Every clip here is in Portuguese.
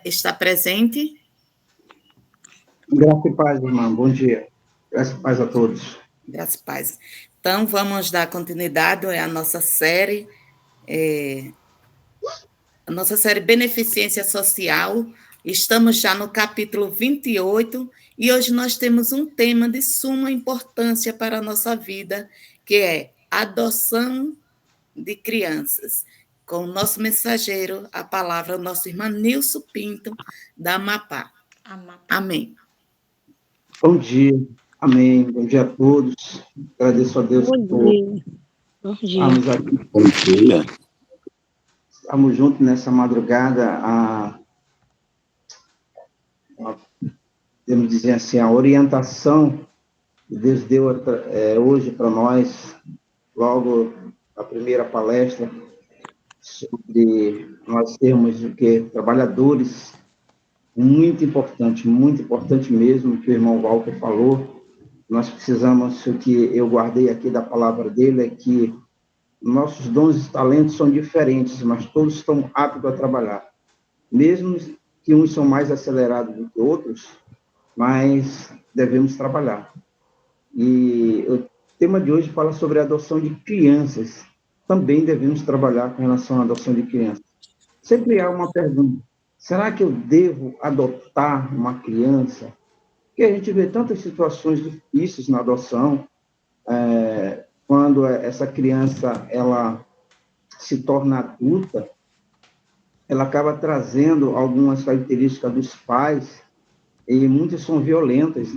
está presente? Graça e paz, irmã. Bom dia. Graça e paz a todos. Graças e paz. Então, vamos dar continuidade à nossa série Beneficência Social. Estamos já no capítulo 28 e hoje nós temos um tema de suma importância para a nossa vida, que é adoção de crianças. Com o nosso mensageiro, a palavra, o nosso irmão Nilson Pinto, da Amapá. Amém. Bom dia. Amém. Bom dia a todos. Agradeço a Deus por estarmos aqui. Bom dia. Estamos juntos nessa madrugada, podemos dizer assim, a orientação que Deus deu hoje para nós, logo a primeira palestra, sobre nós sermos trabalhadores, muito importante mesmo, que o irmão Walter falou. Nós precisamos, o que eu guardei aqui da palavra dele, é que nossos dons e talentos são diferentes, mas todos estão aptos a trabalhar. Mesmo que uns são mais acelerados do que outros, mas devemos trabalhar. E o tema de hoje fala sobre a adoção de crianças. Também devemos trabalhar com relação à adoção de crianças. Sempre há uma pergunta: será que eu devo adotar uma criança? Porque a gente vê tantas situações difíceis na adoção, quando essa criança ela se torna adulta, ela acaba trazendo algumas características dos pais, e muitas são violentas.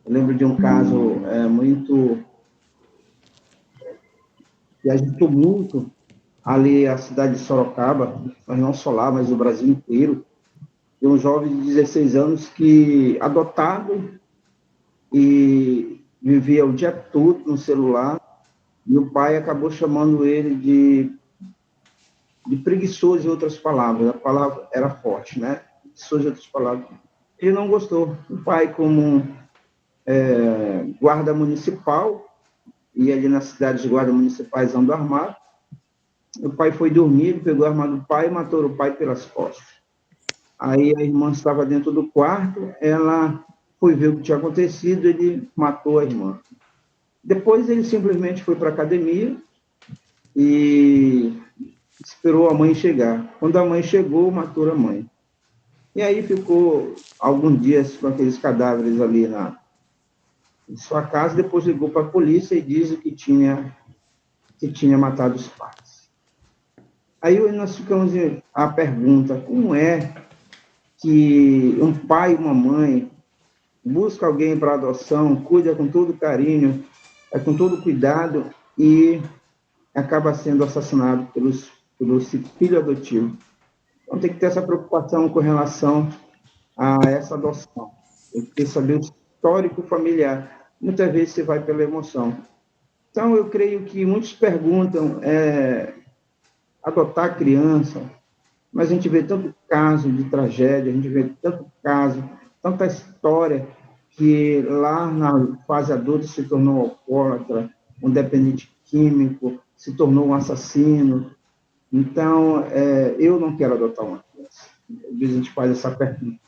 Eu lembro de um caso muito que agitou muito ali a cidade de Sorocaba, mas não só lá, mas o Brasil inteiro, de um jovem de 16 anos que, adotado, e vivia o dia todo no celular, e o pai acabou chamando ele de preguiçoso, em outras palavras. A palavra era forte, né? Preguiçoso, em outras palavras. Ele não gostou. O pai, como guarda municipal, e ali nas cidades de guarda municipais andam armados, o pai foi dormir, ele pegou a arma do pai e matou o pai pelas costas. Aí a irmã estava dentro do quarto, ela foi ver o que tinha acontecido, ele matou a irmã. Depois ele simplesmente foi para a academia e esperou a mãe chegar. Quando a mãe chegou, matou a mãe. E aí ficou alguns dias com aqueles cadáveres ali em sua casa, depois ligou para a polícia e disse que tinha matado os pais. Aí nós ficamos a pergunta: como é que um pai e uma mãe busca alguém para adoção, cuida com todo carinho, com todo cuidado, e acaba sendo assassinado pelo filho adotivo? Então, tem que ter essa preocupação com relação a essa adoção. Tem que saber o histórico familiar. Muitas vezes você vai pela emoção. Então, eu creio que muitos perguntam adotar criança, mas a gente vê tanto caso de tragédia, a gente vê tanto caso, tanta história, que lá na fase adulta se tornou alcoólatra, um dependente químico, se tornou um assassino. Então, eu não quero adotar uma criança. A gente faz essa pergunta.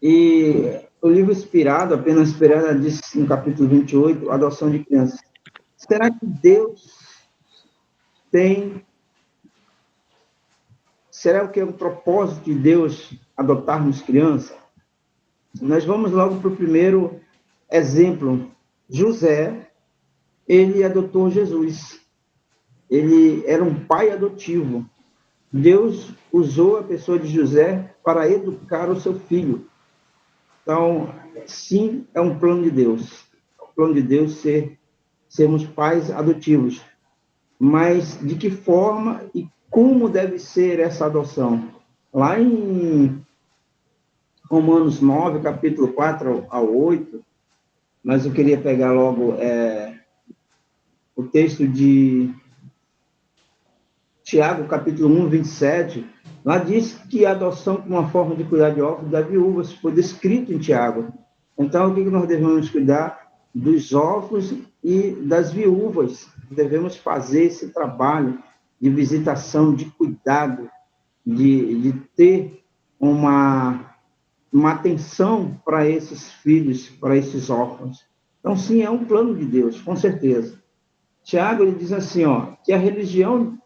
E o livro Inspirado, apenas Inspirada, diz no capítulo 28, adoção de crianças. Será que Deus tem... Será que é um propósito de Deus adotarmos crianças? Nós vamos logo para o primeiro exemplo. José, ele adotou Jesus. Ele era um pai adotivo. Deus usou a pessoa de José para educar o seu filho. Então, sim, é um plano de Deus. É um plano de Deus sermos pais adotivos. Mas de que forma e como deve ser essa adoção? Lá em Romanos 9, capítulo 4 ao 8, mas eu queria pegar logo o texto de Tiago, capítulo 1, 27, lá diz que a adoção como uma forma de cuidar de órfãos da viúva foi descrito em Tiago. Então, o que nós devemos cuidar? Dos órfãos e das viúvas. Devemos fazer esse trabalho de visitação, de cuidado, de ter uma atenção para esses filhos, para esses órfãos. Então, sim, é um plano de Deus, com certeza. Tiago, ele diz assim, ó, que a religião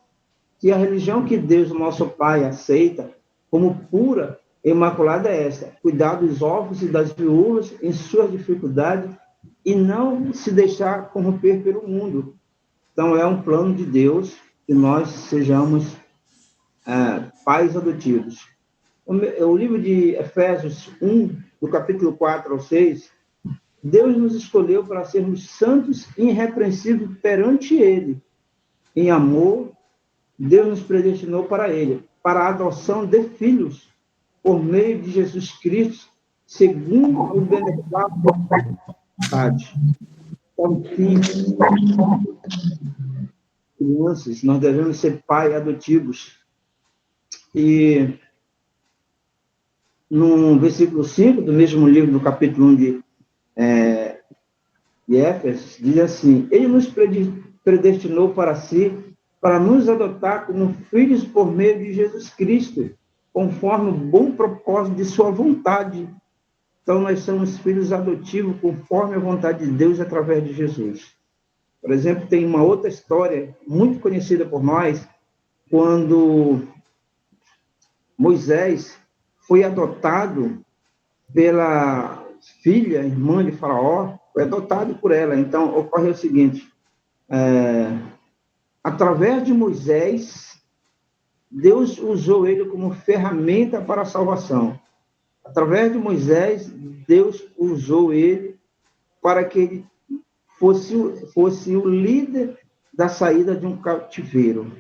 que Deus, nosso Pai, aceita como pura e imaculada é esta: cuidar dos órfãos e das viúvas em suas dificuldades e não se deixar corromper pelo mundo. Então, é um plano de Deus que nós sejamos pais adotivos. O livro de Efésios 1, do capítulo 4 ao 6, Deus nos escolheu para sermos santos e irrepreensíveis perante Ele. Em amor, Deus nos predestinou para Ele, para a adoção de filhos, por meio de Jesus Cristo, segundo o beneplácito da vontade. Então, crianças, nós devemos ser pais adotivos. E no versículo 5 do mesmo livro, do capítulo 1 de Éfeso, diz assim: Ele nos predestinou para si, para nos adotar como filhos por meio de Jesus Cristo, conforme o bom propósito de sua vontade. Então, nós somos filhos adotivos conforme a vontade de Deus através de Jesus. Por exemplo, tem uma outra história muito conhecida por nós, quando Moisés foi adotado pela filha, irmã de Faraó, foi adotado por ela. Então, ocorre o seguinte, através de Moisés, Deus usou ele como ferramenta para a salvação. Através de Moisés, Deus usou ele para que ele fosse o líder da saída de um cativeiro.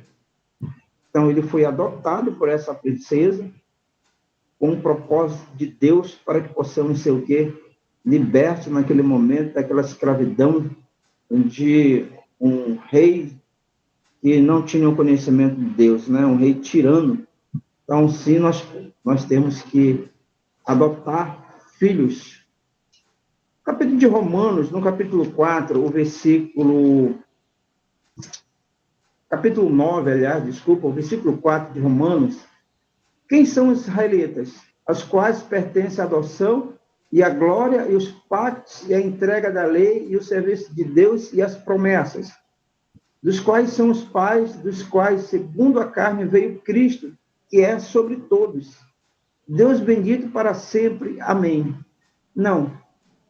Então, ele foi adotado por essa princesa, com o propósito de Deus para que possamos ser o quê? Libertos naquele momento daquela escravidão de um rei que não tinha o conhecimento de Deus, né? Um rei tirano. Então, sim, nós temos que adotar filhos. No capítulo de Romanos, no capítulo 4, capítulo 9, aliás, desculpa, o versículo 4 de Romanos, quem são os israelitas? Aos quais pertence a adoção e a glória e os pactos e a entrega da lei e o serviço de Deus e as promessas, dos quais são os pais, dos quais, segundo a carne, veio Cristo, que é sobre todos. Deus bendito para sempre. Amém. Não,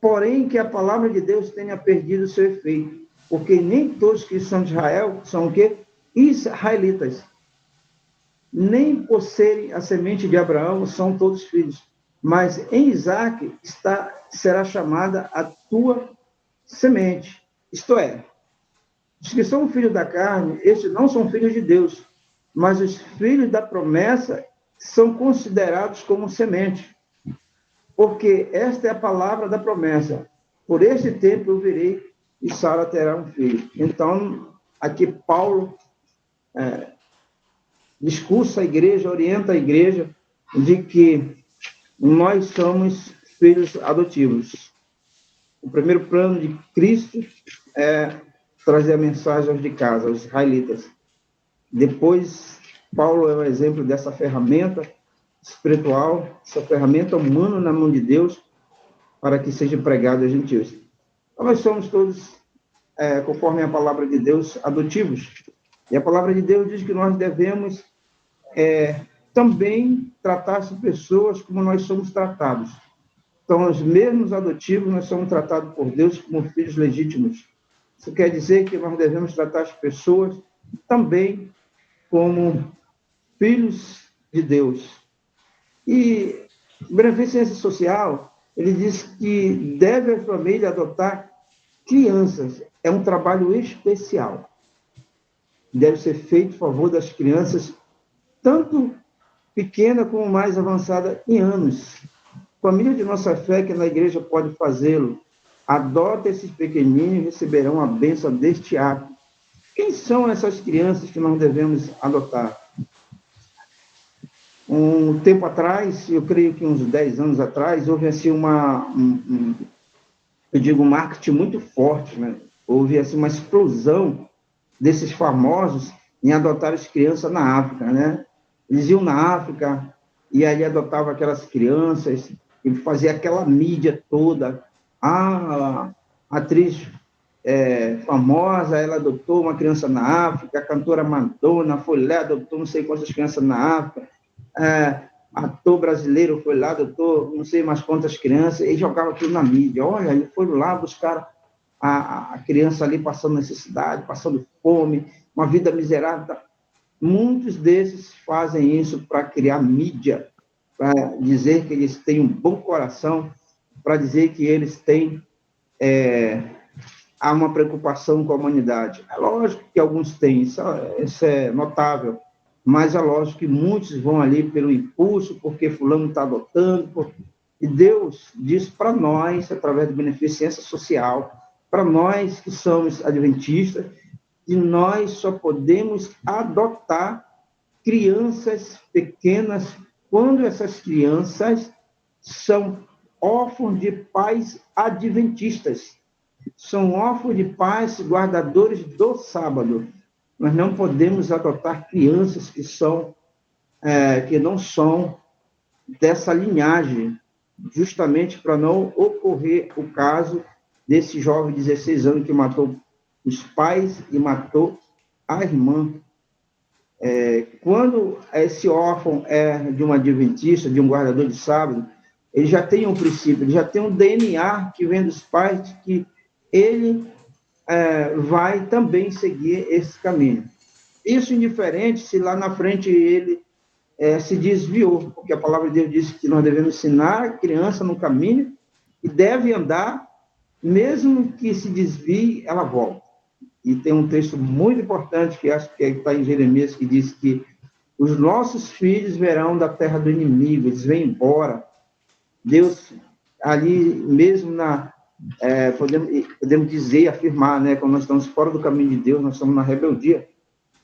porém que a palavra de Deus tenha perdido seu efeito, porque nem todos que são de Israel são o quê? Israelitas. Nem por serem a semente de Abraão são todos filhos, mas em Isaque será chamada a tua semente. Isto é, os que são filhos da carne, estes não são filhos de Deus, mas os filhos da promessa são considerados como semente, porque esta é a palavra da promessa. Por este tempo eu virei e Sara terá um filho. Então, aqui Paulo discursa a igreja, orienta a igreja de que nós somos filhos adotivos. O primeiro plano de Cristo é trazer a mensagem aos de casa, aos israelitas. Depois, Paulo é um exemplo dessa ferramenta espiritual, essa ferramenta humana na mão de Deus, para que seja pregado aos gentios. Então, nós somos todos, conforme a palavra de Deus, adotivos. E a palavra de Deus diz que nós devemos também tratar as pessoas como nós somos tratados. Então, os mesmos adotivos, nós somos tratados por Deus como filhos legítimos. Isso quer dizer que nós devemos tratar as pessoas também como filhos de Deus. E Beneficência Social, ele diz que deve a família adotar crianças. É um trabalho especial. Deve ser feito em favor das crianças, tanto pequena como mais avançada em anos. Família de nossa fé que na igreja pode fazê-lo. Adota esses pequeninos e receberão a bênção deste ato. Quem são essas crianças que nós devemos adotar? Um tempo atrás, eu creio que uns 10 anos atrás, houve assim um marketing muito forte, né? Houve assim uma explosão desses famosos em adotar as crianças na África, né? Eles iam na África e aí adotava aquelas crianças, e fazia aquela mídia toda. A atriz famosa, ela adotou uma criança na África, a cantora Madonna foi lá, adotou não sei quantas crianças na África, ator brasileiro foi lá, adotou não sei mais quantas crianças, e jogava aquilo na mídia. Olha, eles foram lá buscar a criança ali passando necessidade, passando fome, uma vida miserável. Muitos desses fazem isso para criar mídia, para dizer que eles têm um bom coração, para dizer que eles têm há uma preocupação com a humanidade. É lógico que alguns têm, isso é notável, mas é lógico que muitos vão ali pelo impulso, porque fulano está adotando, e Deus diz para nós, através da beneficência social, para nós que somos adventistas, que nós só podemos adotar crianças pequenas quando essas crianças são órfãos de pais adventistas, são órfãos de pais guardadores do sábado. Nós não podemos adotar crianças que não são dessa linhagem, justamente para não ocorrer o caso desse jovem de 16 anos que matou os pais e matou a irmã. Quando esse órfão é de um adventista, de um guardador de sábado, ele já tem um princípio, ele já tem um DNA que vem dos pais, que ele vai também seguir esse caminho. Isso indiferente se lá na frente ele se desviou, porque a palavra de Deus diz que nós devemos ensinar a criança no caminho e deve andar, mesmo que se desvie, ela volta. E tem um texto muito importante, que acho que está em Jeremias, que diz que os nossos filhos verão da terra do inimigo, eles vêm embora. Deus, ali mesmo podemos dizer, afirmar, né, quando nós estamos fora do caminho de Deus, nós estamos na rebeldia.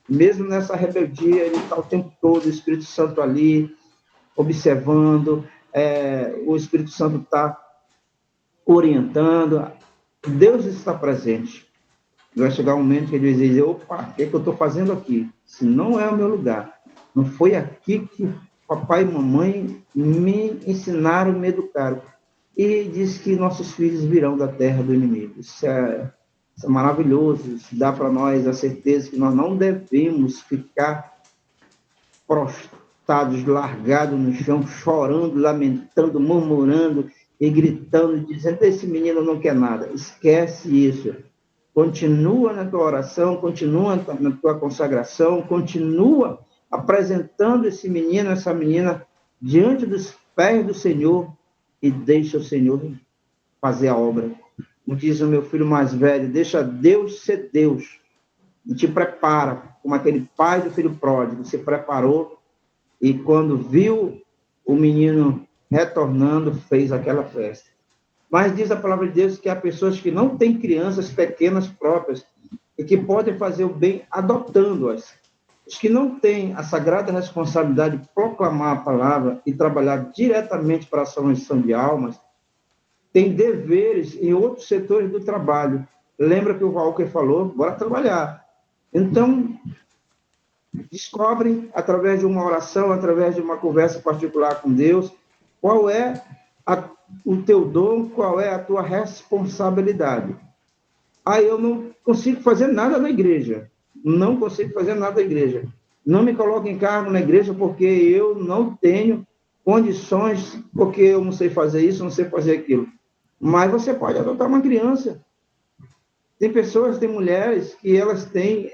Mesmo nessa rebeldia, ele está o tempo todo, o Espírito Santo ali, observando, o Espírito Santo está orientando, Deus está presente. Vai chegar um momento que ele vai dizer, opa, o que eu estou fazendo aqui? Se não é o meu lugar, não foi aqui que papai e mamãe me ensinaram, me educaram. E diz que nossos filhos virão da terra do inimigo. Isso é maravilhoso, isso dá para nós a certeza que nós não devemos ficar prostrados, largados no chão, chorando, lamentando, murmurando e gritando, dizendo, esse menino não quer nada. Esquece isso. Continua na tua oração, continua na tua consagração, continua apresentando esse menino, essa menina, diante dos pés do Senhor, e deixa o Senhor fazer a obra. Como diz o meu filho mais velho, deixa Deus ser Deus, e te prepara, como aquele pai do filho pródigo, se preparou, e quando viu o menino retornando, fez aquela festa. Mas diz a palavra de Deus que há pessoas que não têm crianças pequenas próprias e que podem fazer o bem adotando-as. Os que não têm a sagrada responsabilidade de proclamar a palavra e trabalhar diretamente para a salvação de almas, têm deveres em outros setores do trabalho. Lembra que o Walker falou? Bora trabalhar. Então, descobre, através de uma oração, através de uma conversa particular com Deus, qual é o teu dom, qual é a tua responsabilidade. Eu não consigo fazer nada na igreja. Não consigo fazer nada na igreja. Não me coloque em cargo na igreja porque eu não tenho condições, porque eu não sei fazer isso, não sei fazer aquilo. Mas você pode adotar uma criança. Tem pessoas, tem mulheres que elas têm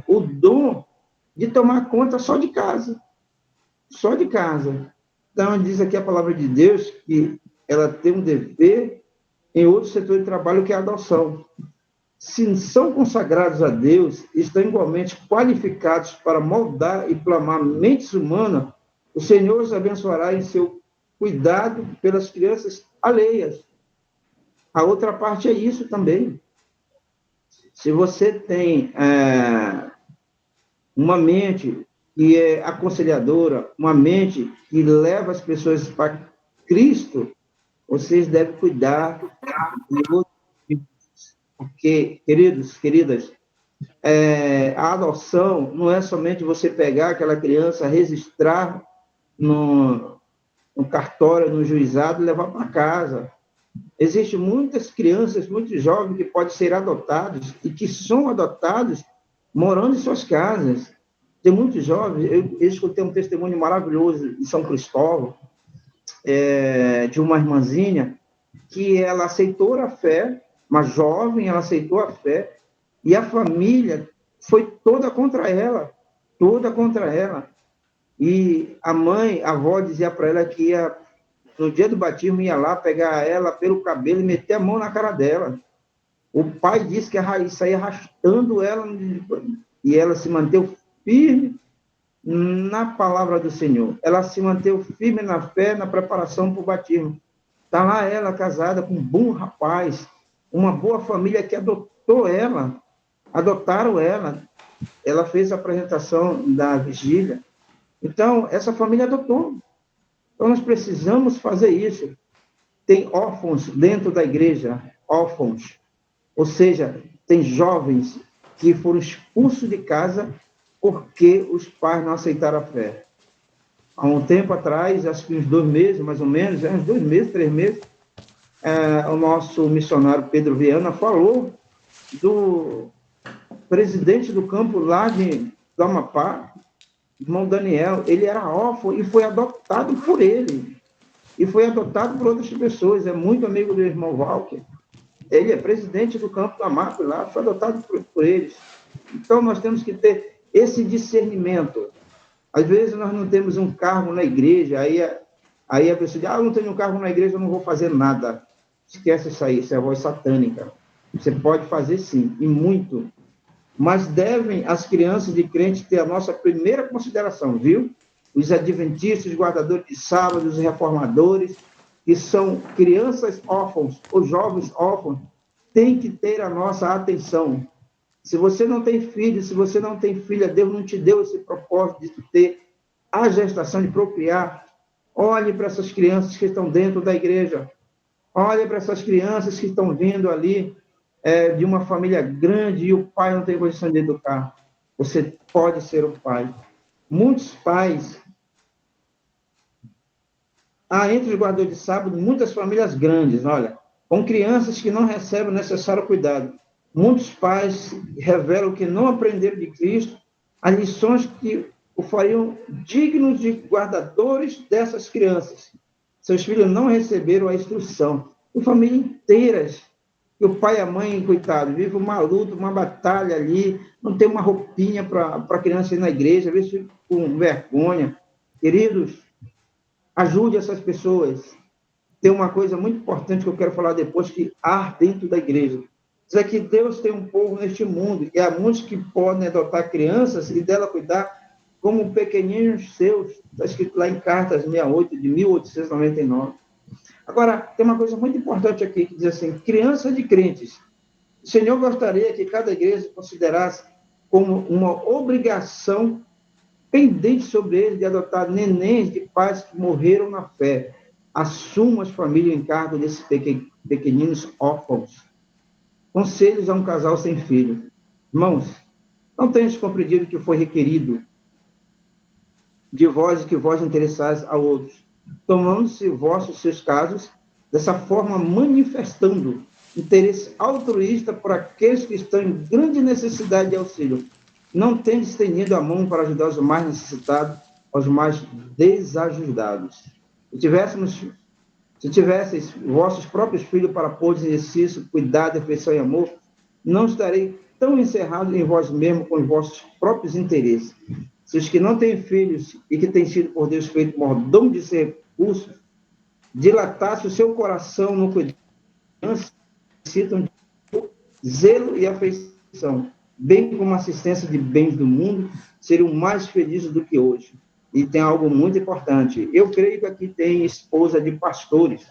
o dom de tomar conta só de casa. Só de casa. Então, diz aqui a palavra de Deus que ela tem um dever em outro setor de trabalho, que é a adoção. Se são consagrados a Deus, estão igualmente qualificados para moldar e plasmar mentes humanas, o Senhor os abençoará em seu cuidado pelas crianças alheias. A outra parte é isso também. Se você tem uma mente que é aconselhadora, uma mente que leva as pessoas para Cristo, vocês devem cuidar de outros, porque, queridos, queridas, a adoção não é somente você pegar aquela criança, registrar no cartório, no juizado, e levar para casa. Existem muitas crianças, muitos jovens que podem ser adotados e que são adotados morando em suas casas. Tem muitos jovens, eu escutei um testemunho maravilhoso em São Cristóvão, de uma irmãzinha, que ela aceitou a fé, uma jovem, ela aceitou a fé, e a família foi toda contra ela, toda contra ela. E a mãe, a avó dizia para ela que ia, no dia do batismo, ia lá pegar ela pelo cabelo e meter a mão na cara dela. O pai disse que saía arrastando ela, e ela se manteve firme na palavra do Senhor. Ela se manteve firme na fé, na preparação para o batismo. Está lá ela casada com um bom rapaz, uma boa família que adotou ela, adotaram ela. Ela fez a apresentação da vigília. Então, essa família adotou. Então, nós precisamos fazer isso. Tem órfãos dentro da igreja, órfãos. Ou seja, tem jovens que foram expulsos de casa porque os pais não aceitaram a fé. Há um tempo atrás, acho que uns 2 meses, mais ou menos, uns 2 meses, 3 meses, o nosso missionário Pedro Viana falou do presidente do campo lá do Amapá, irmão Daniel. Ele era órfão e foi adotado por ele. E foi adotado por outras pessoas. É muito amigo do irmão Walker. Ele é presidente do campo do Amapá lá, foi adotado por eles. Então, nós temos que ter esse discernimento. Às vezes, nós não temos um cargo na igreja, aí a pessoa diz, eu não tenho um cargo na igreja, eu não vou fazer nada. Esquece isso aí, isso é a voz satânica. Você pode fazer sim, e muito. Mas devem as crianças de crente ter a nossa primeira consideração, viu? Os adventistas, os guardadores de sábado, os reformadores, que são crianças órfãos, ou jovens órfãos, têm que ter a nossa atenção. Se você não tem filho, se você não tem filha, Deus não te deu esse propósito de ter a gestação, de procriar. Olhe para essas crianças que estão dentro da igreja. Olhe para essas crianças que estão vindo ali de uma família grande e o pai não tem condição de educar. Você pode ser o pai. Muitos pais... entre os guardadores de sábado, muitas famílias grandes, olha, com crianças que não recebem o necessário cuidado. Muitos pais revelam que não aprenderam de Cristo as lições que o fariam dignos de guardadores dessas crianças. Seus filhos não receberam a instrução. E famílias inteiras, que o pai e a mãe, coitado, vivem uma luta, uma batalha ali, não tem uma roupinha para a criança ir na igreja, às vezes fica com vergonha. Queridos, ajude essas pessoas. Tem uma coisa muito importante que eu quero falar depois, que há dentro da igreja. É que Deus tem um povo neste mundo, e há muitos que podem adotar crianças e dela cuidar como pequeninos seus. Está escrito lá em Cartas 68, de 1899. Agora, tem uma coisa muito importante aqui, que diz assim, criança de crentes. O Senhor gostaria que cada igreja considerasse como uma obrigação pendente sobre eles de adotar nenéns de pais que morreram na fé. Assuma as famílias o encargo desses pequeninos órfãos. Conselhos a um casal sem filho. Irmãos, não tenhas compreendido que foi requerido de vós e que vós interessais a outros, tomando-se vossos seus casos, dessa forma manifestando interesse altruísta por aqueles que estão em grande necessidade de auxílio. Não tendes estendido a mão para ajudar os mais necessitados, aos mais desajudados. Se tivesseis vossos próprios filhos para pôr em exercício, cuidado, afeição e amor, não estarei tão encerrado em vós mesmo com os vossos próprios interesses. Se os que não têm filhos e que têm sido por Deus feito mordomo de seus recursos, dilatasse o seu coração no cuidado, necessitam de zelo e afeição, bem como assistência de bens do mundo, seriam mais felizes do que hoje. E tem algo muito importante. Eu creio que aqui tem esposa de pastores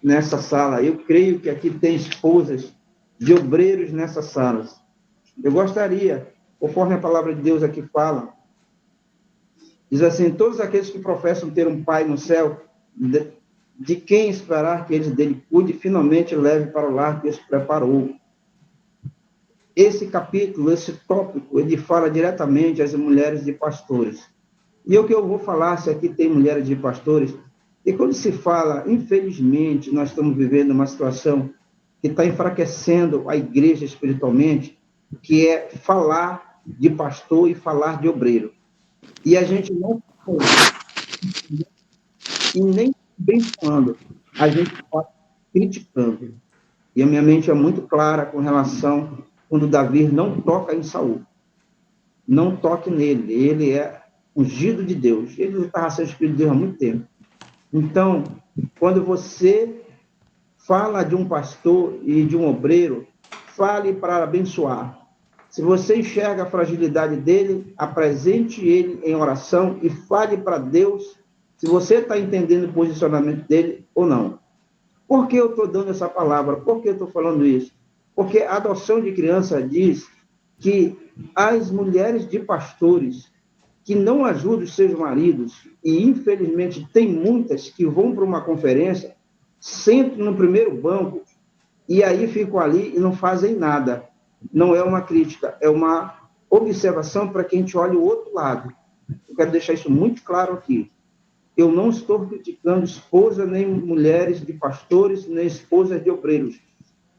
nessa sala. Eu creio que aqui tem esposas de obreiros nessas salas. Eu gostaria, conforme a palavra de Deus aqui fala, diz assim, todos aqueles que professam ter um pai no céu, de quem esperar que eles dele cuide, finalmente leve para o lar que Deus preparou. Esse capítulo, esse tópico, ele fala diretamente às mulheres de pastores. E o que eu vou falar, se aqui tem mulheres de pastores, e quando se fala, infelizmente, nós estamos vivendo uma situação que está enfraquecendo a igreja espiritualmente, que é falar de pastor e falar de obreiro. E a gente não e nem bem falando, a gente está criticando. E a minha mente é muito clara com relação quando Davi não toca em Saul. Não toque nele, ele é ungido de Deus. Ele estava sendo Espírito de Deus há muito tempo. Então, quando você fala de um pastor e de um obreiro, fale para abençoar. Se você enxerga a fragilidade dele, apresente ele em oração e fale para Deus se você está entendendo o posicionamento dele ou não. Por que eu estou dando essa palavra? Por que eu estou falando isso? Porque a adoção de criança diz que as mulheres de pastores que não ajudam os seus maridos, e infelizmente tem muitas que vão para uma conferência, sentam no primeiro banco e aí ficam ali e não fazem nada. Não é uma crítica, é uma observação para que a gente olhe o outro lado. Eu quero deixar isso muito claro aqui. Eu não estou criticando esposa nem mulheres de pastores, nem esposas de obreiros.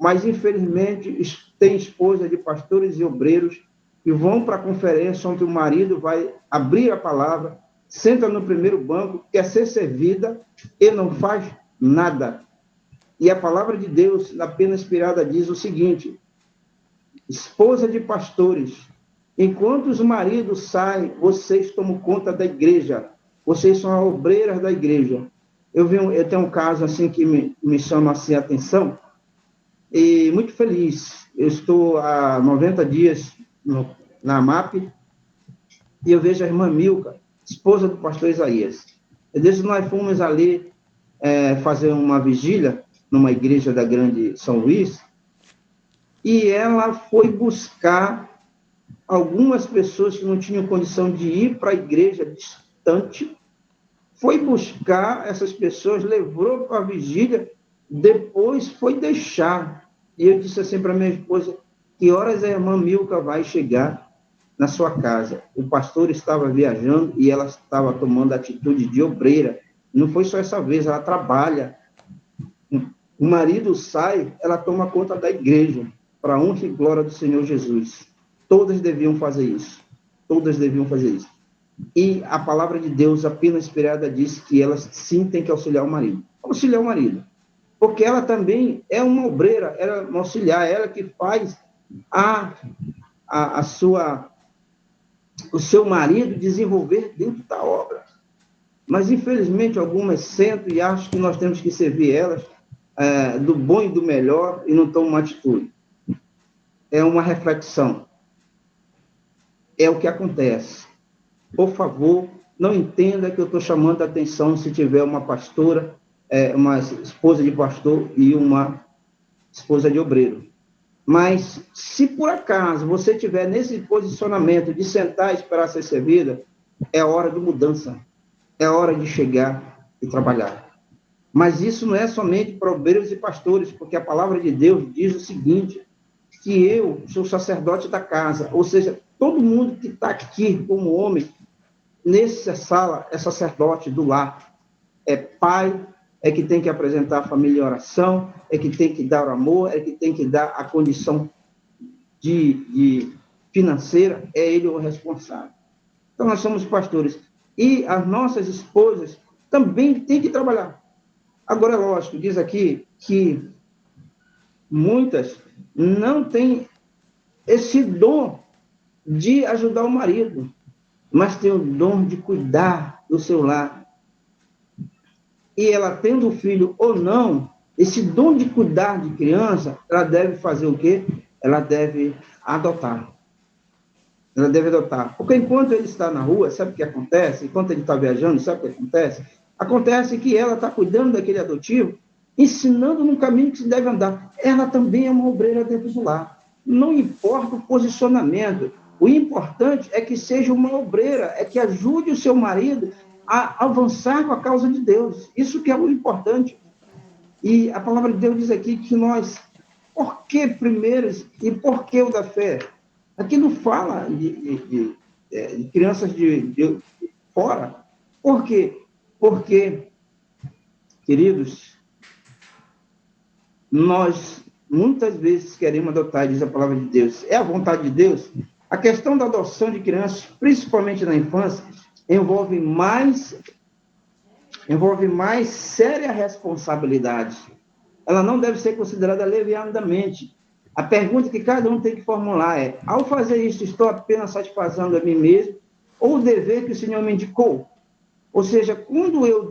Mas, infelizmente, tem esposa de pastores e obreiros que vão para a conferência onde o marido vai abrir a palavra, senta no primeiro banco, quer ser servida e não faz nada. E a palavra de Deus, na pena inspirada, diz o seguinte: esposa de pastores, enquanto os maridos saem, vocês tomam conta da igreja. Vocês são as obreiras da igreja. Eu tenho um caso assim que me chama assim, a atenção, e muito feliz. Eu estou há 90 dias na MAP e eu vejo a irmã Milka, esposa do pastor Isaías. E desde nós fomos ali fazer uma vigília numa igreja da Grande São Luís, e ela foi buscar algumas pessoas que não tinham condição de ir para a igreja distante, foi buscar essas pessoas, levou para a vigília, depois foi deixar. E eu disse assim para minha esposa: que horas a irmã Milka vai chegar na sua casa? O pastor estava viajando e ela estava tomando atitude de obreira. Não foi só essa vez, ela trabalha. O marido sai, ela toma conta da igreja, para a honra e glória do Senhor Jesus. Todas deviam fazer isso. Todas deviam fazer isso. E a palavra de Deus, apenas inspirada, diz que elas sim têm que auxiliar o marido. Auxiliar o marido. Porque ela também é uma obreira, ela é uma auxiliar, ela que faz a sua, o seu marido desenvolver dentro da obra. Mas, infelizmente, algumas sentam e acham que nós temos que servir elas do bom e do melhor e não tomam uma atitude. É uma reflexão. É o que acontece. Por favor, não entenda que eu estou chamando a atenção se tiver uma pastora, uma esposa de pastor e uma esposa de obreiro. Mas, se por acaso você estiver nesse posicionamento de sentar e esperar ser servida, é hora de mudança. É hora de chegar e trabalhar. Mas isso não é somente para obreiros e pastores, porque a palavra de Deus diz o seguinte: que eu sou sacerdote da casa, ou seja, todo mundo que está aqui como homem, nessa sala, é sacerdote do lar, é pai, é que tem que apresentar a família em oração, é que tem que dar o amor, é que tem que dar a condição de financeira, é ele o responsável. Então, nós somos pastores. E as nossas esposas também têm que trabalhar. Agora, é lógico, diz aqui que muitas não têm esse dom de ajudar o marido, mas tem o dom de cuidar do seu lar. E ela tendo filho ou não, esse dom de cuidar de criança, ela deve fazer o quê? Ela deve adotar. Ela deve adotar. Porque enquanto ele está na rua, sabe o que acontece? Enquanto ele está viajando, sabe o que acontece? Acontece que ela está cuidando daquele adotivo, ensinando no caminho que se deve andar. Ela também é uma obreira dentro do lar. Não importa o posicionamento, o importante é que seja uma obreira, é que ajude o seu marido a avançar com a causa de Deus. Isso que é o importante. E a palavra de Deus diz aqui que nós, por que primeiros e por que o da fé? Aqui não fala de crianças fora. Por quê? Porque, queridos, nós muitas vezes queremos adotar, diz a palavra de Deus. É a vontade de Deus? A questão da adoção de crianças, principalmente na infância, envolve mais séria responsabilidade. Ela não deve ser considerada levianamente. A pergunta que cada um tem que formular é: ao fazer isso, estou apenas satisfazendo a mim mesmo ou o dever que o Senhor me indicou? Ou seja, quando eu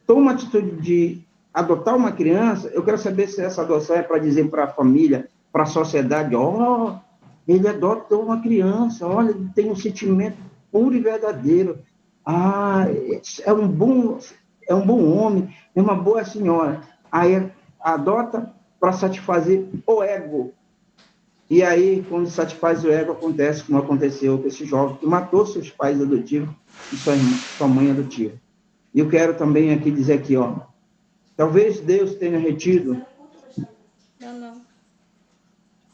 tomo a atitude de adotar uma criança, eu quero saber se essa adoção é para dizer para a família, para a sociedade: ó, ele adotou uma criança, olha, ele tem um sentimento puro e verdadeiro. Ah, é um bom homem, é uma boa senhora. Aí adota para satisfazer o ego. E aí, quando satisfaz o ego, acontece como aconteceu com esse jovem que matou seus pais adotivos e sua mãe adotiva. E eu quero também aqui dizer aqui, ó, talvez Deus tenha retido. Não.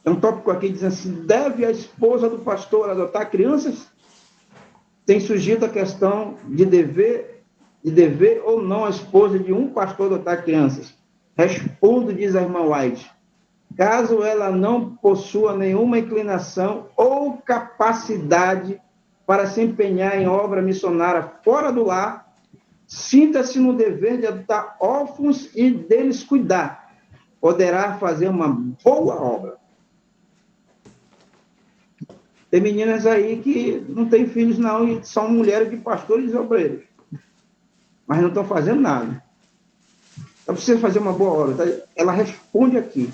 É um tópico aqui dizendo assim: deve a esposa do pastor adotar crianças? Tem surgido a questão de dever ou não a esposa de um pastor adotar crianças. Respondo, diz a irmã White, caso ela não possua nenhuma inclinação ou capacidade para se empenhar em obra missionária fora do lar, sinta-se no dever de adotar órfãos e deles cuidar. Poderá fazer uma boa obra. Tem meninas aí que não têm filhos, não, e são mulheres de pastores e obreiros, mas não estão fazendo nada. Então, precisa fazer uma boa obra. Tá? Ela responde aqui.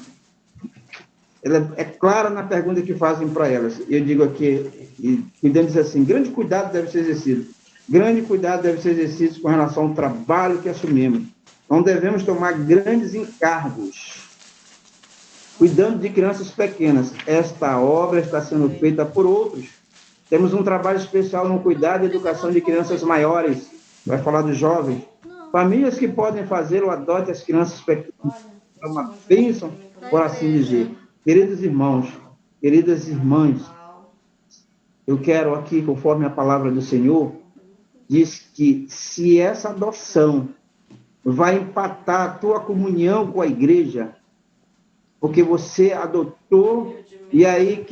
Ela é clara na pergunta que fazem para elas. Eu digo aqui, e diz assim: grande cuidado deve ser exercido. Grande cuidado deve ser exercido com relação ao trabalho que assumimos. Não devemos tomar grandes encargos, cuidando de crianças pequenas. Esta obra está sendo feita por outros. Temos um trabalho especial no cuidado e educação de crianças maiores. Vai falar dos jovens. Famílias que podem fazê-lo, adotem as crianças pequenas. É uma bênção, por assim dizer. Queridos irmãos, queridas irmãs, eu quero aqui, conforme a palavra do Senhor, diz que se essa adoção vai empatar a tua comunhão com a igreja, porque você adotou e aí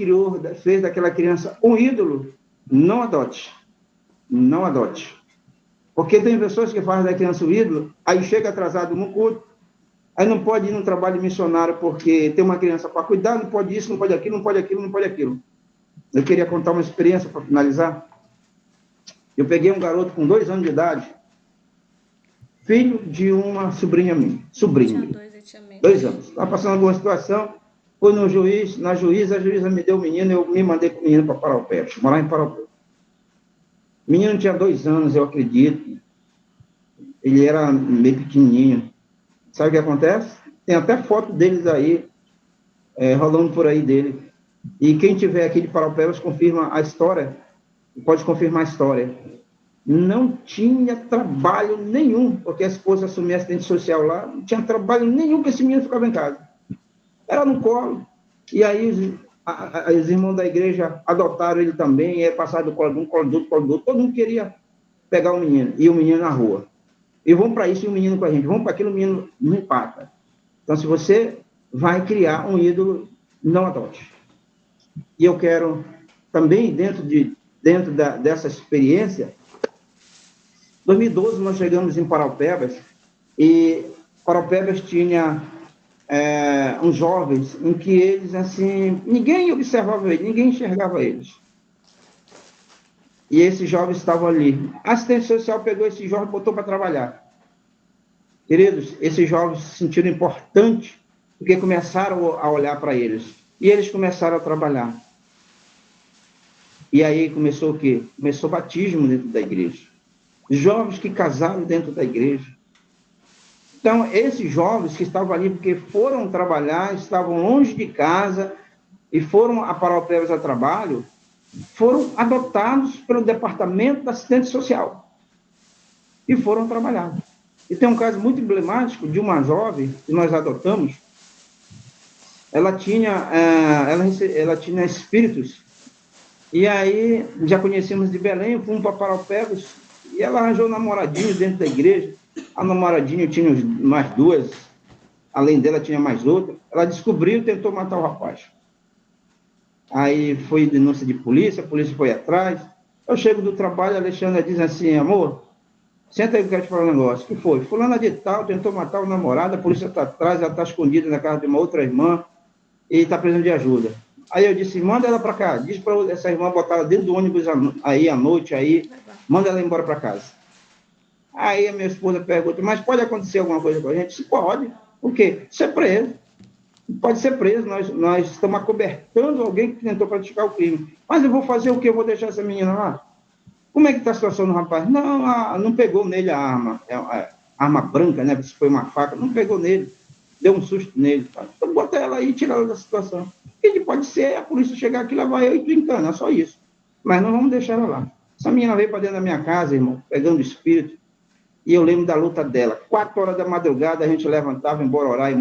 fez daquela criança um ídolo, não adote. Não adote. Porque tem pessoas que fazem da criança um ídolo, aí chega atrasado no culto, aí não pode ir no trabalho missionário porque tem uma criança para cuidar, não pode isso, não pode aquilo, não pode aquilo, não pode aquilo. Eu queria contar uma experiência para finalizar. Eu peguei um garoto com 2 anos de idade, filho de uma sobrinha minha, sobrinho. 2 anos. Estava passando alguma situação, fui no juiz, a juíza me deu o menino, eu me mandei com o menino para Paraupebas, morar em Paraupebas. O menino tinha 2 anos, eu acredito. Ele era meio pequenininho. Sabe o que acontece? Tem até foto deles aí, rolando por aí dele. E quem tiver aqui de Paraupebas confirma a história, pode confirmar a história. Não tinha trabalho nenhum, porque a esposa assumia assistente social lá, não tinha trabalho nenhum que esse menino ficava em casa. Era no colo. E aí os irmãos da igreja adotaram ele também, passaram do colo de um, colo do outro, colo do outro. Todo mundo queria pegar o menino, e o menino na rua. E vamos para isso e o menino com a gente, vamos para aquilo, o menino não empata. Então, se você vai criar um ídolo, não adote. E eu quero também, dentro dessa experiência, em 2012 nós chegamos em Paraupebas, e Paraupebas tinha uns jovens em que eles, assim, ninguém observava eles, ninguém enxergava eles. E esses jovens estavam ali. A assistente social pegou esses jovens e botou para trabalhar. Queridos, esses jovens se sentiram importantes porque começaram a olhar para eles. E eles começaram a trabalhar. E aí começou o quê? Começou o batismo dentro da igreja. Jovens que casaram dentro da igreja. Então, esses jovens que estavam ali porque foram trabalhar, estavam longe de casa e foram a Paraupebas a trabalho, foram adotados pelo departamento da assistente social e foram trabalhar. E tem um caso muito emblemático de uma jovem que nós adotamos. Ela tinha espíritos, e aí já conhecemos de Belém, fomos para Paraupebas, E ela arranjou um namoradinho dentro da igreja. A namoradinha tinha mais duas, além dela tinha mais outra. Ela descobriu e tentou matar o rapaz. Aí foi denúncia de polícia, a polícia foi atrás. Eu chego do trabalho, a Alexandra diz assim, amor, senta aí que eu quero te falar um negócio. O que foi? Fulana de tal tentou matar o namorado, a polícia está atrás, ela está escondida na casa de uma outra irmã e está precisando de ajuda. Aí eu disse, manda ela para cá, diz para essa irmã botar ela dentro do ônibus aí à noite, aí, manda ela embora para casa. Aí a minha esposa pergunta, mas pode acontecer alguma coisa com a gente? Disse, pode. O quê? Ser preso. Pode ser preso, nós estamos acobertando alguém que tentou praticar o crime. Mas eu vou fazer o quê? Eu vou deixar essa menina lá? Como é que está a situação do rapaz? Não, não pegou nele a arma, a arma branca, né? Se foi uma faca, não pegou nele, deu um susto nele. Tá? Então bota ela aí e tira ela da situação. O que pode ser a polícia chegar aqui, levar eu e tu encana, só isso. Mas não vamos deixar ela lá. Essa menina veio para dentro da minha casa, irmão, pegando espírito, e eu lembro da luta dela. 4 horas da madrugada a gente levantava, embora orar,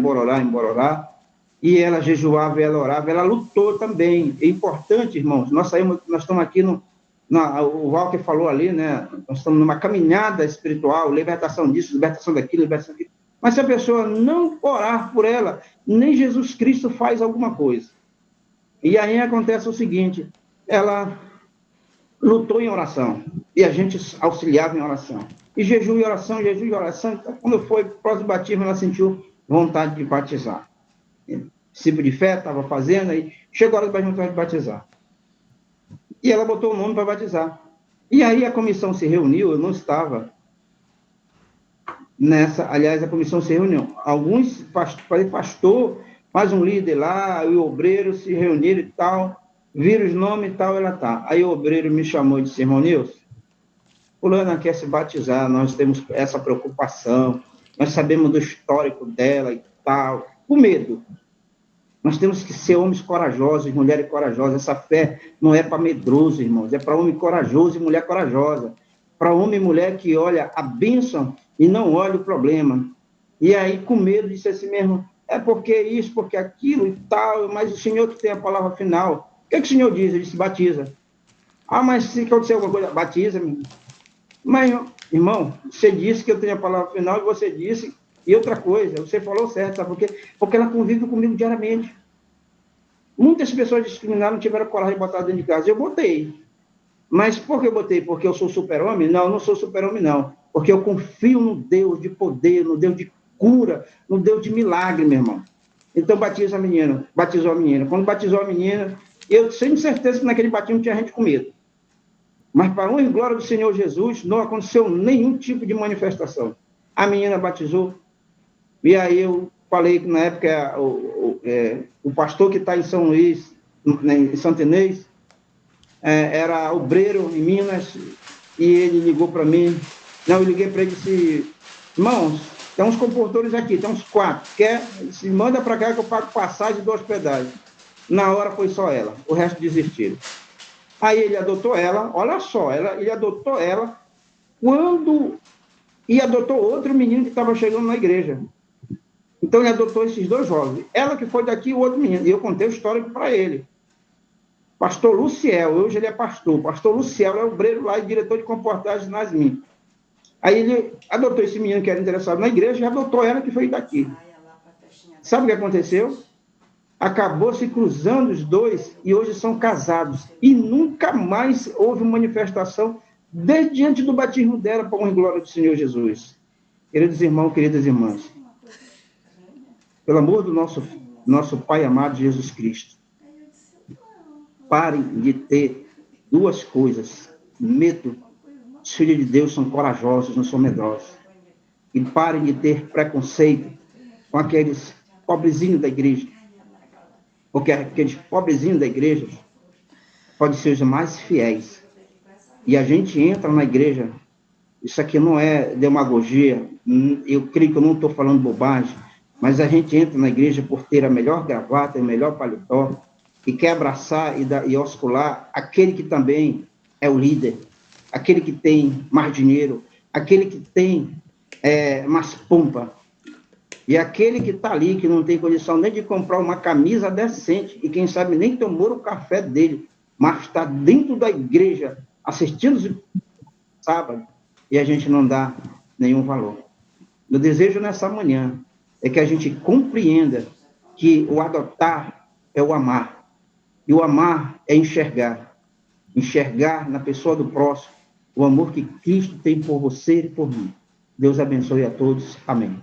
e ela jejuava, ela orava, ela lutou também. É importante, irmãos, nós estamos aqui o Walter falou ali, né? Nós estamos numa caminhada espiritual, libertação disso, libertação daquilo, libertação daquilo. Mas se a pessoa não orar por ela, nem Jesus Cristo faz alguma coisa. E aí acontece o seguinte, ela lutou em oração, e a gente auxiliava em oração. E jejum e oração, então, quando foi o próximo batismo, ela sentiu vontade de batizar. Discípulo de fé, estava fazendo, aí chegou a hora de batizar. E ela botou o nome para batizar. E aí a comissão se reuniu, eu não estava nessa, aliás, a comissão se reuniu. Alguns, pastor, mais um líder lá, e o obreiro se reuniram e tal, viram os nomes e tal, ela tá. Aí o obreiro me chamou e disse, irmão Nilson, fulana quer se batizar, nós temos essa preocupação, nós sabemos do histórico dela e tal, com medo. Nós temos que ser homens corajosos, mulheres corajosas. Essa fé não é para medroso, irmãos, é para homem corajoso e mulher corajosa. Para homem e mulher que olha a bênção e não olha o problema. E aí, com medo, disse assim mesmo, é porque isso, porque aquilo e tal, mas o Senhor que tem a palavra final. O que, o Senhor diz? Ele disse, batiza. Ah, mas se acontecer alguma coisa, batiza. Mas, irmão, você disse que eu tenho a palavra final e você disse... E outra coisa, você falou certo, sabe por quê? Porque ela convive comigo diariamente. Muitas pessoas discriminaram, não tiveram coragem de botar dentro de casa. Eu botei. Mas por que eu botei? Porque eu sou super-homem? Não, eu não sou super-homem, não. Porque eu confio no Deus de poder, no Deus de cura, no Deus de milagre, meu irmão. Então, batizou a menina. Quando batizou a menina, eu tenho certeza que naquele batismo tinha gente com medo. Mas, para a honra e glória do Senhor Jesus, não aconteceu nenhum tipo de manifestação. A menina batizou, e aí eu falei que na época o pastor que está em São Luís, em Santo Inês, era obreiro em Minas, e ele ligou para mim. Não, eu liguei para ele e disse, irmãos, tem uns comportores aqui, tem uns 4, se manda para cá que eu pago passagem do hospedagem. Na hora foi só ela, o resto desistiram. Aí ele adotou ela, olha só, ele adotou ela e adotou outro menino que estava chegando na igreja. Então, ele adotou esses 2 jovens. Ela que foi daqui, o outro menino. E eu contei o histórico para ele. Pastor Luciel, hoje ele é pastor. Pastor Luciel é obreiro lá e diretor de comportagem nas Minas. Aí ele adotou esse menino que era interessado na igreja e adotou ela que foi daqui. Sabe o que aconteceu? Acabou se cruzando os 2 e hoje são casados. E nunca mais houve manifestação desde diante do batismo dela, para a honra e glória do Senhor Jesus. Queridos irmãos, queridas irmãs, pelo amor do nosso Pai amado Jesus Cristo, parem de ter 2 coisas. Medo. Os filhos de Deus são corajosos, não são medrosos. E parem de ter preconceito com aqueles pobrezinhos da igreja. Porque aqueles pobrezinhos da igreja podem ser os mais fiéis. E a gente entra na igreja, isso aqui não é demagogia, eu creio que eu não estou falando bobagem, mas a gente entra na igreja por ter a melhor gravata, o melhor paletó, e quer abraçar e oscular aquele que também é o líder, aquele que tem mais dinheiro, aquele que tem mais pompa, e aquele que está ali, que não tem condição nem de comprar uma camisa decente, e quem sabe nem tomou o café dele, mas está dentro da igreja, assistindo sábado, e a gente não dá nenhum valor. Meu desejo nessa manhã é que a gente compreenda que o adotar é o amar, e o amar é enxergar na pessoa do próximo o amor que Cristo tem por você e por mim. Deus abençoe a todos. Amém.